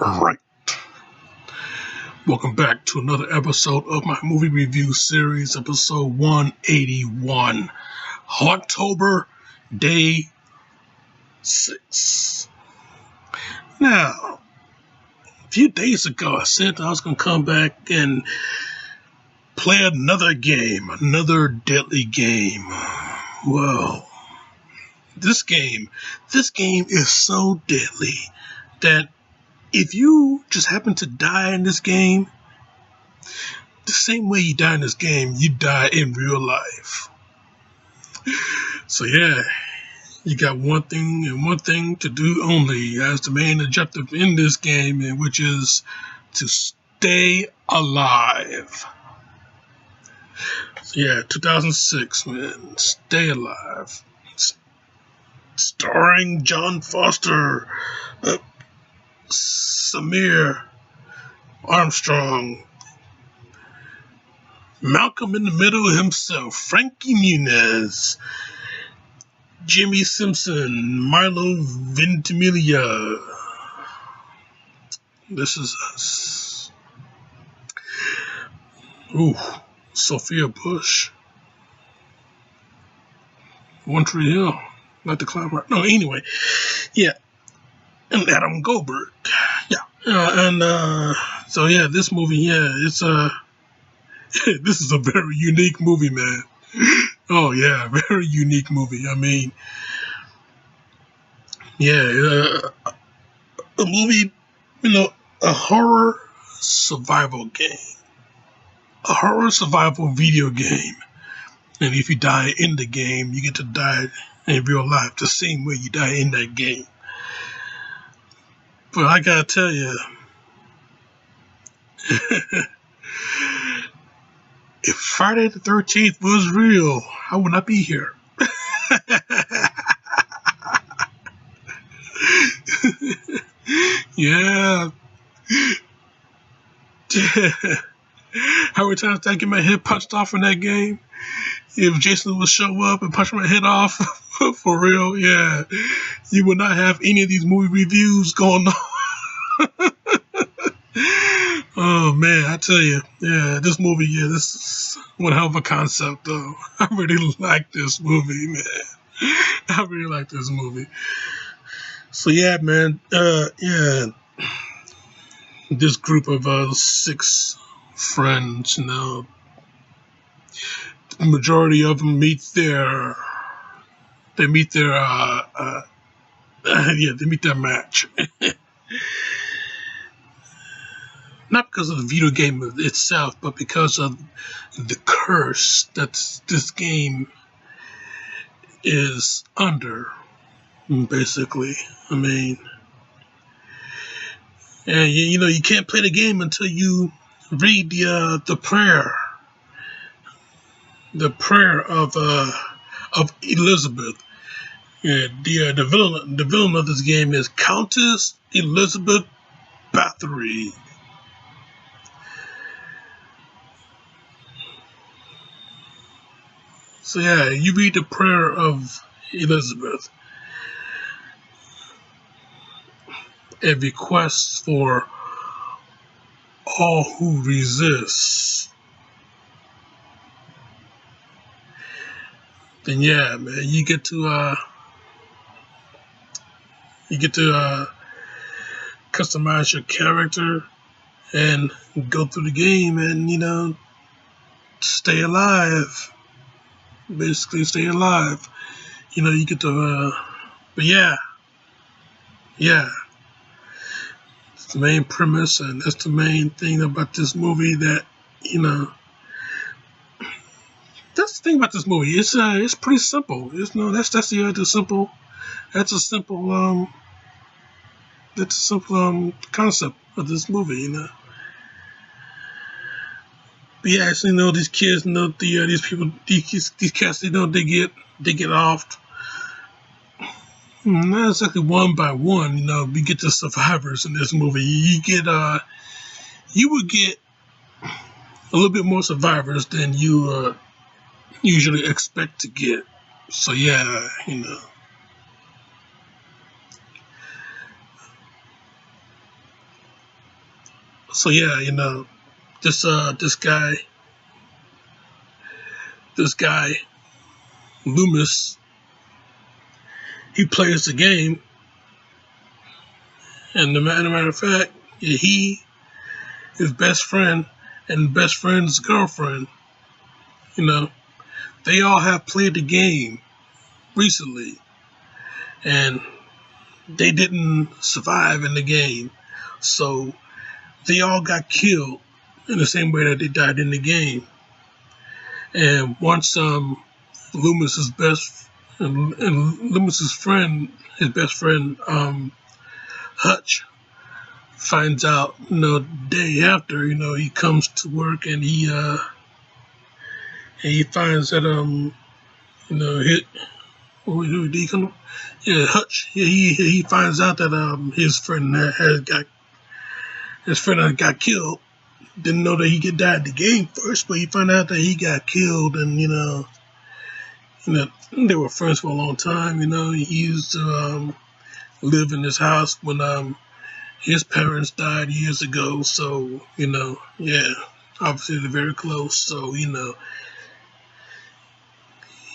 Alright, welcome back to another episode of my movie review series, episode 181, October, day 6. Now, a few days ago I said I was going to come back and play another game, another deadly game. Well, this game is so deadly that if you just happen to die in this game, the same way you die in this game, you die in real life. So yeah, you got one thing to do only as the main objective in this game, and which is to stay alive. So yeah, 2006, man, Stay Alive. Starring John Foster, Samir Armstrong, Malcolm in the Middle himself, Frankie Muniz, Jimmy Simpson, Milo Ventimiglia. This is us. Ooh, Sophia Bush. One Tree Hill. Not the cloud. No, anyway. Yeah. And Adam Goldberg. Yeah. So yeah, this movie, yeah, it's this is a very unique movie, man. Oh yeah, very unique movie. I mean, yeah, a movie, a horror survival game. A horror survival video game. And if you die in the game, you get to die in real life the same way you die in that game. But I gotta tell you, if Friday the 13th was real, I would not be here. Yeah. How many times did I get my head punched off in that game? If Jason would show up and punch my head off, for real, yeah, you would not have any of these movie reviews going on. Oh man, I tell you, yeah, this movie, yeah, this is one hell of a concept, though. I really like this movie, man. I really like this movie. So yeah, man, yeah, this group of 6 friends, the majority of them meet their match. Not because of the video game itself, but because of the curse that this game is under, basically. I mean, and you can't play the game until you read the prayer of Elizabeth. Yeah, the villain of this game is Countess Elizabeth Bathory. So yeah, you read the prayer of Elizabeth. A request for all who resist. Then yeah, man, you get to customize your character and go through the game and stay alive. Basically, stay alive. You get to but yeah. It's the main premise, and that's the main thing about this movie that that's the thing about this movie. It's pretty simple. That's a simple concept of this movie. But yeah, so, these kids, these people, these cats, they get off. Not exactly one by one. We get the survivors in this movie. You would get a little bit more survivors than you usually expect to get. So So yeah, this guy Loomis, he plays the game, and the matter of fact, he, his best friend, and best friend's girlfriend, you know, they all have played the game recently, and they didn't survive in the game, so they all got killed in the same way that they died in the game. And once Loomis's best and Loomis's friend, his best friend Hutch, finds out, day after, he comes to work and he finds that hit who did he come? Yeah, Hutch. Yeah, he finds out that his friend had got killed. Didn't know that he could die in the game first, but he found out that he got killed, and they were friends for a long time. He used to live in his house when his parents died years ago. So yeah, obviously they're very close. So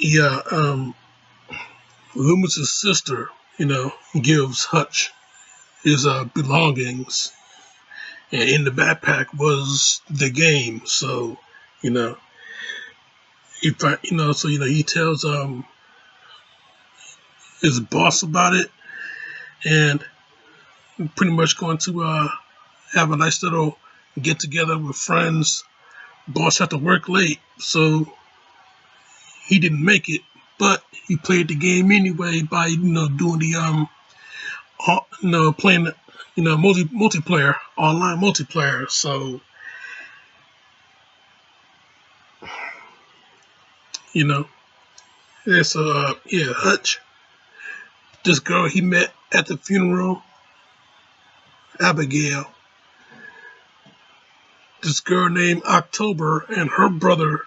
yeah, Loomis's sister, gives Hutch his belongings, and in the backpack was the game. So you know he tells his boss about it, and pretty much going to have a nice little get together with friends. Boss had to work late, so he didn't make it, but he played the game anyway by doing the playing the multiplayer, online multiplayer. So you know it's yeah, Hutch, this girl he met at the funeral, Abigail, this girl named October, and her brother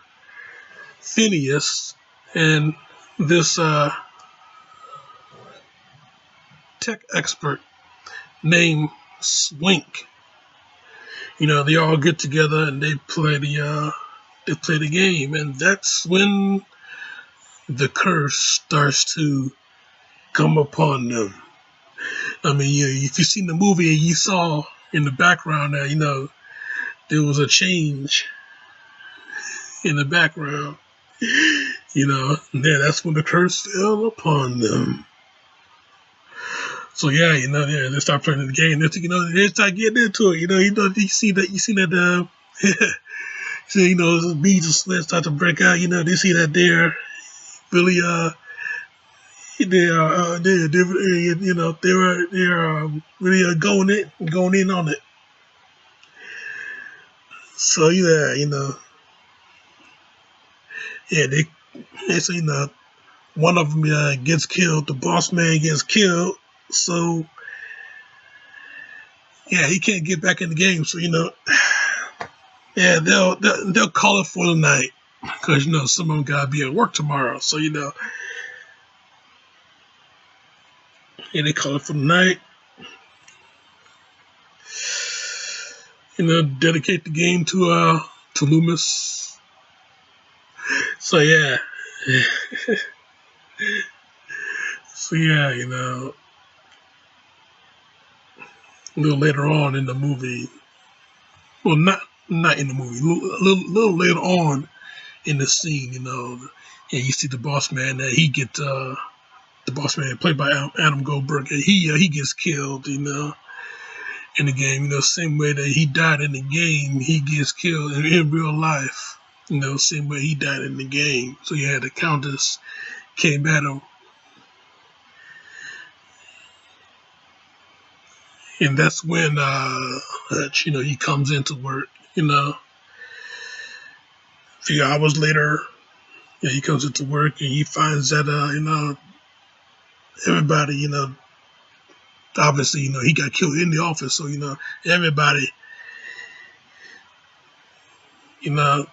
Phineas, and this tech expert named Swink. They all get together and they play the game, and that's when the curse starts to come upon them. I mean, if you've seen the movie, you saw in the background that there was a change in the background. That's when the curse fell upon them. So yeah, they start playing the game. They start getting into it. You see that. So the beads of sweat start to break out. They see that they're really they're really going in on it. So yeah, so one of them gets killed. The boss man gets killed. So yeah, he can't get back in the game. So yeah, they'll call it for the night because some of them gotta be at work tomorrow. So yeah, they call it for the night. Dedicate the game to Loomis. So yeah, so yeah, a little later on in the movie, well, not in the movie, little later on in the scene, and you see the boss man that the boss man played by Adam Goldberg, he gets killed, in the game, same way that he died in the game, he gets killed in real life, same way he died in the game. So you had the Countess came at him, and that's when Hutch, he comes into work, a few hours later, he comes into work and he finds that everybody, obviously, he got killed in the office, so everybody, you know,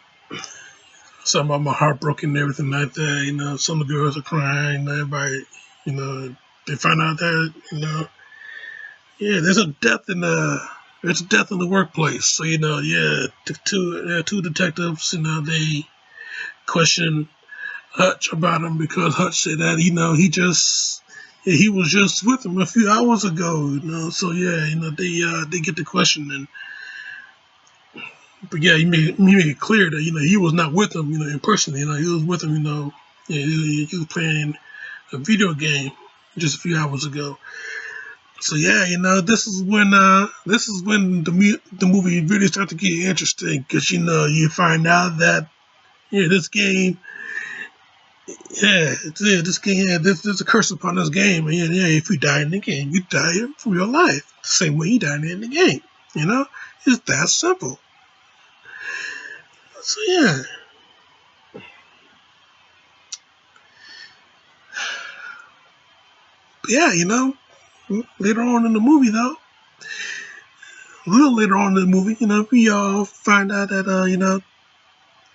some of them are heartbroken and everything like that. Some of the girls are crying. Everybody, they find out that yeah, there's a death in It's a death in the workplace. So yeah, two detectives. They question Hutch about him because Hutch said that he was just with him a few hours ago. So yeah, they get the question, but yeah, he made it clear that he was not with him in person. He was with him. Yeah, he was playing a video game just a few hours ago. So yeah, this is when the movie really starts to get interesting because you find out that this game, this game, there's a curse upon this game, and if you die in the game, you die from real life the same way you died in the game. You know, it's that simple. So yeah, but yeah, later on in the movie though, a little later on in the movie, we all find out that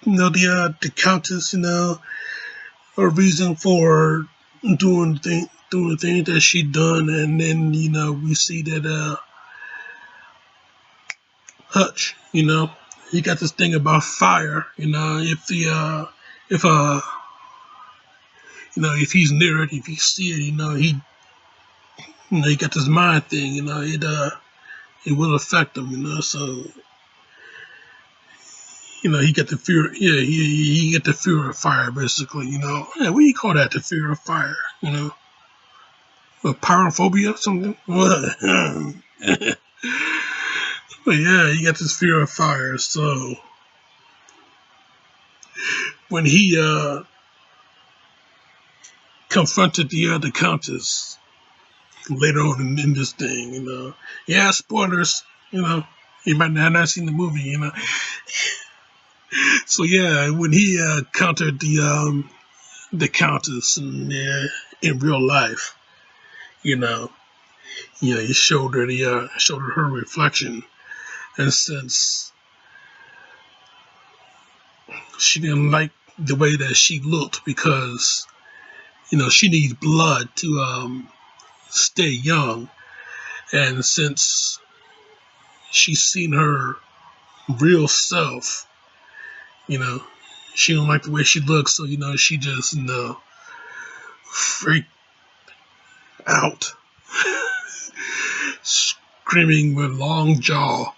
the countess, a reason for doing the thing that she done, and then we see that Hutch, he got this thing about fire. If he's near it, if he see it, he got this mind thing. It will affect him. So he got the fear. Yeah, he get the fear of fire basically. Yeah, what do you call that? The fear of fire. A pyrophobia or something. What? But yeah, he got this fear of fire. So when he confronted the countess later on in this thing, yeah, spoilers, you might not seen the movie, So yeah, when he countered the countess in real life, you know, he showed her reflection, and since she didn't like the way that she looked because she needs blood to stay young, and since she's seen her real self, you know, she don't like the way she looks, so she just freaked out, screaming with long jaw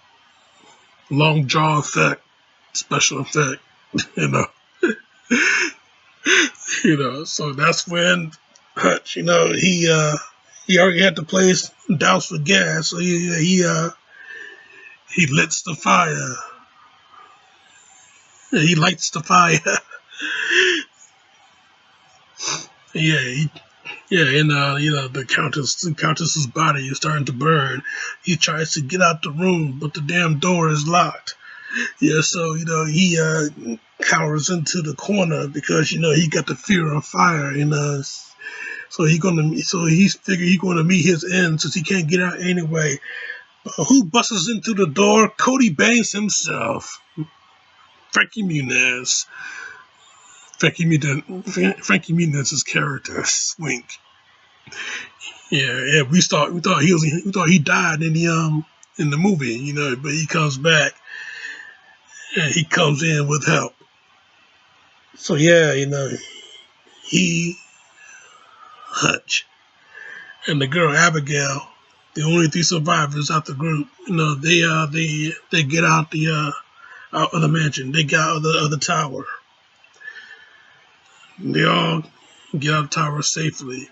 effect, special effect, you know, So that's when Hutch, he already had the place doused with gas, so he lights the fire. He lights the fire. Yeah, and the countess's body is starting to burn. He tries to get out the room, but the damn door is locked. Yeah, so he cowers into the corner because he got the fear of fire, so he's figured he's gonna meet his end since he can't get out anyway. Who busts into the door? Cody Banks himself, Frankie Muniz. Frankie Muniz's character, Swink. Yeah. We thought he died in the movie, but he comes back and he comes in with help. So yeah, he Hutch and the girl Abigail, the only three survivors out the group. They get out out of the mansion. They get out of the tower. They all get out of the tower safely,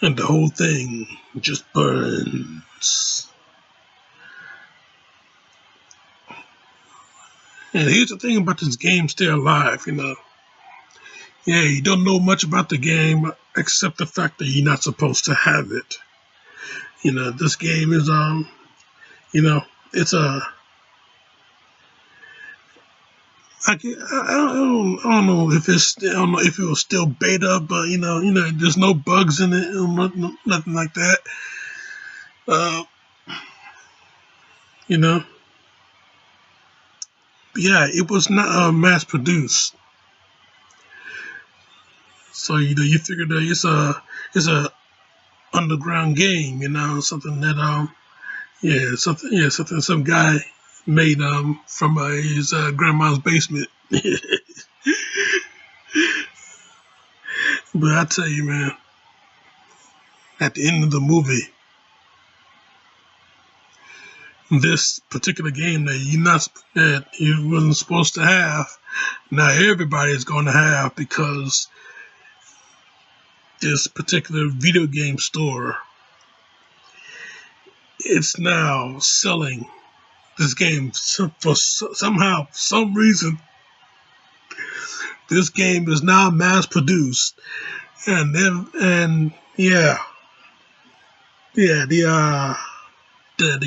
and the whole thing just burns. And here's the thing about this game, Stay Alive. Yeah, you don't know much about the game except the fact that you're not supposed to have it. This game is it's a I don't know if it was still beta, but there's no bugs in it, nothing like that. Uh, you know, but yeah, it was not mass produced, so you figure that it's a underground game, something that something some guy made from his grandma's basement. But I tell you, man, at the end of the movie, this particular game that you wasn't supposed to have, now everybody's going to have, because this particular video game store, it's now selling this game for somehow, some reason. This game is now mass produced, and the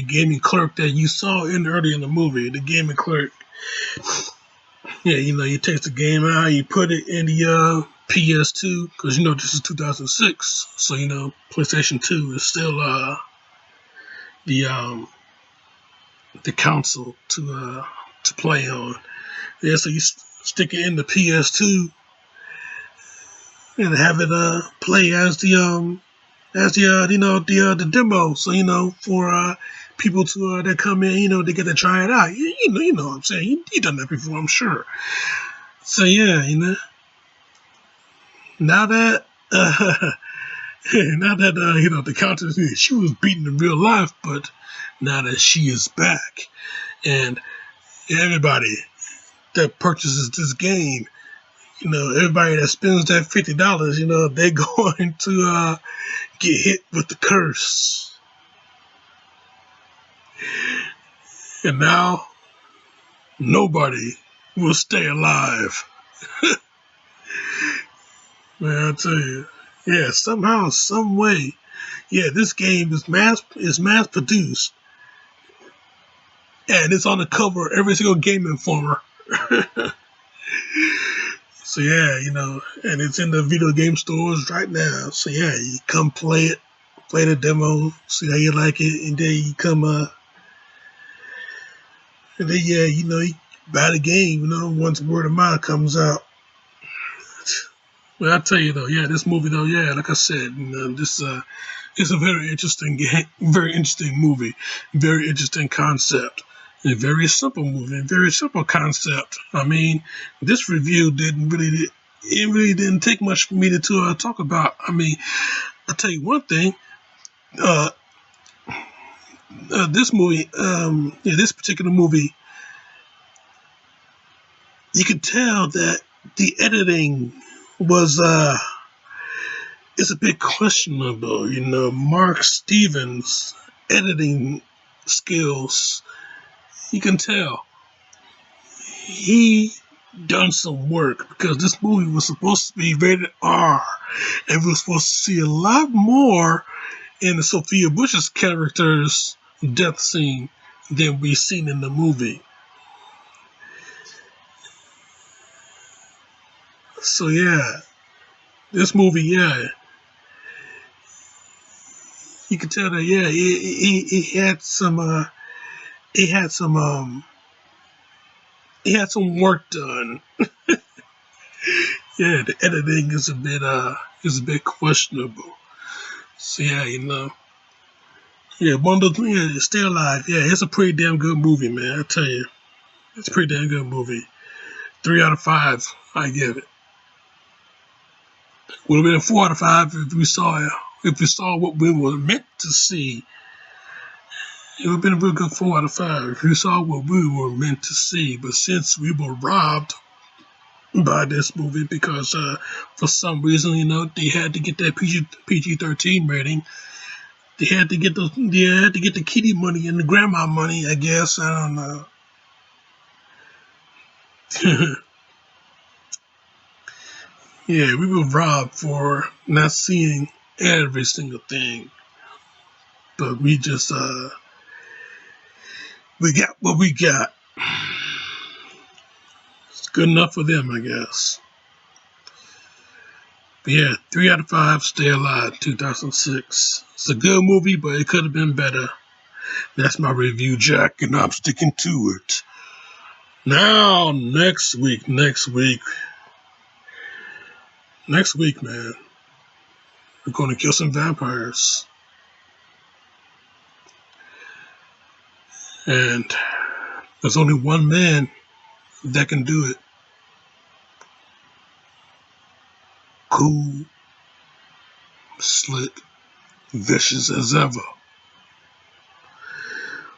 gaming clerk that you saw earlier in the movie, the gaming clerk. Yeah, you take the game out, you put it in the PS2, because this is 2006, so PlayStation 2 is still the console to play on. Yeah, so you stick it in the PS2 and have it play as the demo. So for people to that come in, they get to try it out. You know what I'm saying. You done that before, I'm sure. So yeah, now that the Countess, she was beaten in real life, but now that she is back, and everybody that purchases this game, everybody that spends that $50, they're going to get hit with the curse. And now nobody will stay alive. Man, I tell you, yeah, somehow, some way, this game is mass produced, and it's on the cover of every single Game Informer. So and it's in the video game stores right now. So you come play the demo, see how you like it, and then you come and then you buy the game, once word of mouth comes out. Well, I tell you though, this movie though, like I said, this is a very interesting game, very interesting movie, very interesting concept, a very simple movie, a very simple concept. I mean, this review didn't take much for me to talk about. I mean, I'll tell you one thing, this movie, this particular movie, you could tell that the editing was it's a bit questionable. Mark Stevens' editing skills, you can tell he done some work, because this movie was supposed to be rated R, and we were supposed to see a lot more in the Sophia Bush's character's death scene than we've seen in the movie. So this movie, you can tell that he had some work done. The editing is a bit questionable. So one of those, Stay Alive. It's a pretty damn good movie, man. I tell you, it's a pretty damn good movie. 3 out of 5, I give it. Would have been a 4 out of 5 if we saw what we were meant to see. It would have been a real good 4 out of 5 if we saw what we were meant to see. But since we were robbed by this movie, because for some reason, they had to get that PG-13 rating. They had to get the kitty money and the grandma money, I guess. I don't know. We were robbed for not seeing every single thing. But we just we got what we got. It's good enough for them, I guess. But 3 out of 5, Stay Alive, 2006. It's a good movie, but it could have been better. That's my review, Jack, and I'm sticking to it. Now, next week, man. We're going to kill some vampires. And there's only one man that can do it. Cool, slick, vicious as ever.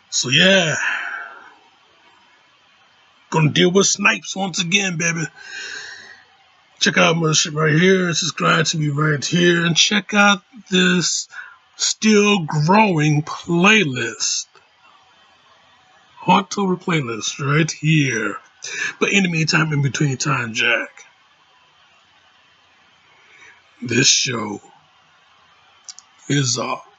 So yeah, gonna deal with snipes once again, baby. Check out my shit right here, subscribe to me right here, and check out this still growing playlist. Hauntober playlist right here. But in the meantime, in between time, Jack, this show is off.